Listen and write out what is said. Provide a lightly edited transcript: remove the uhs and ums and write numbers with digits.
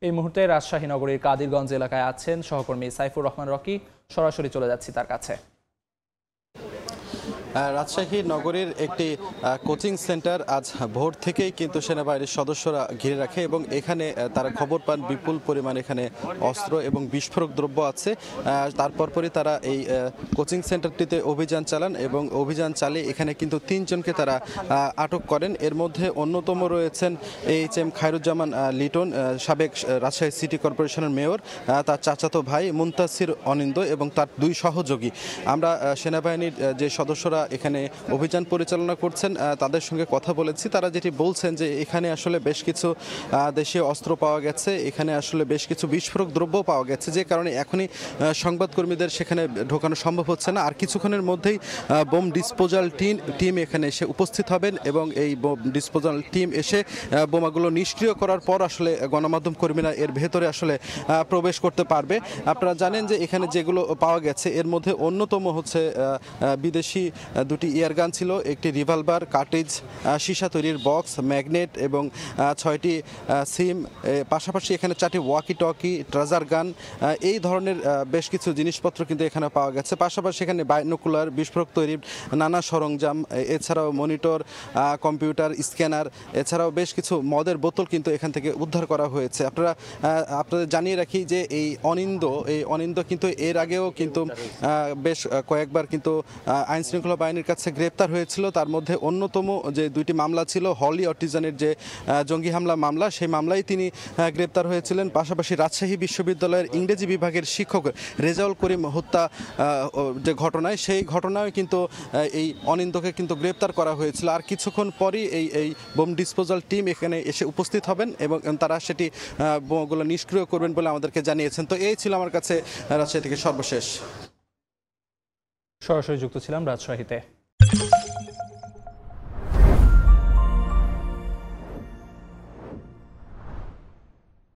এই মুহূর্তে রাজশাহী নগরীর কাদিরগঞ্জ এলাকায় আছেন সহকর্মী সাইফুর রহমান রকি। সরাসরি চলে যাচ্ছি তার কাছে। রাজশাহী নগরীর একটি কোচিং সেন্টার আজ ভোর থেকেই কিন্তু সেনাবাহিনীর সদস্যরা ঘিরে রাখে এবং এখানে তারা খবর পান বিপুল পরিমাণ এখানে অস্ত্র এবং বিস্ফোরক দ্রব্য আছে। তারপরই তারা এই কোচিং সেন্টারটিতে অভিযান চালান এবং অভিযান চালিয়ে এখানে কিন্তু 3 জনকে তারা আটক করেন। এর মধ্যে অন্যতম রয়েছেন HM খায়রুজ্জামান লিটন, সাবেক রাজশাহী সিটি কর্পোরেশনের মেয়র, তার চাচাতো ভাই মুনতাসির অনিন্দ এবং তার 2 সহযোগী। আমরা সেনাবাহিনীর যে সদস্যরা এখানে অভিযান পরিচালনা করছেন তাদের সঙ্গে কথা বলেছি। তারা যেটি বলছেন যে এখানে আসলে বেশ কিছু দেশীয় অস্ত্র পাওয়া গেছে, এখানে আসলে বেশ কিছু বিস্ফোরক দ্রব্য পাওয়া গেছে, যে কারণে এখনই সংবাদকর্মীদের সেখানে ঢোকানো সম্ভব হচ্ছে না। আর কিছুক্ষণের মধ্যেই বোম ডিসপোজাল টিম এখানে এসে উপস্থিত হবেন এবং এই বোম ডিসপোজাল টিম এসে বোমাগুলো নিষ্ক্রিয় করার পর আসলে গণমাধ্যম কর্মীরা এর ভেতরে আসলে প্রবেশ করতে পারবে। আপনারা জানেন যে এখানে যেগুলো পাওয়া গেছে এর মধ্যে অন্যতম হচ্ছে বিদেশি 2টি ইয়ারগান ছিল, একটি রিভলভার, কার্ট্রিজ, সীসা তৈরির বক্স, ম্যাগনেট এবং 6টি সিম, পাশাপাশি এখানে 4টি ওয়াকি টকি, ট্রেজার গান, এই ধরনের বেশ কিছু জিনিসপত্র কিন্তু এখানে পাওয়া গেছে। পাশাপাশি এখানে বাইনোকুলার, বিস্ফোরক তৈরির নানা সরঞ্জাম, এছাড়াও মনিটর, কম্পিউটার, স্ক্যানার, এছাড়াও বেশ কিছু মদের বোতল কিন্তু এখান থেকে উদ্ধার করা হয়েছে। আপনাদের জানিয়ে রাখি যে এই অনিন্দ কিন্তু এর আগেও কিন্তু বেশ কয়েকবার কিন্তু আইনশৃঙ্খলা বাহিনীর কাছে গ্রেপ্তার হয়েছিল। তার মধ্যে অন্যতম যে 2টি মামলা ছিল, হলি অটিজনের যে জঙ্গি হামলা মামলা, সেই মামলায় তিনি গ্রেপ্তার হয়েছিলেন। পাশাপাশি রাজশাহী বিশ্ববিদ্যালয়ের ইংরেজি বিভাগের শিক্ষক রেজাউল করিম হত্যা যে ঘটনায়, সেই ঘটনায় কিন্তু এই অনিন্দকে কিন্তু গ্রেপ্তার করা হয়েছিল। আর কিছুক্ষণ পরই এই বোম ডিসপোজাল টিম এখানে এসে উপস্থিত হবেন এবং তারা সেটি বোমগুলো নিষ্ক্রিয় করবেন বলে আমাদেরকে জানিয়েছেন। তো এই ছিল আমার কাছে রাজশাহী থেকে সর্বশেষ। সরাসরি যুক্ত ছিলাম রাজশাহীতে।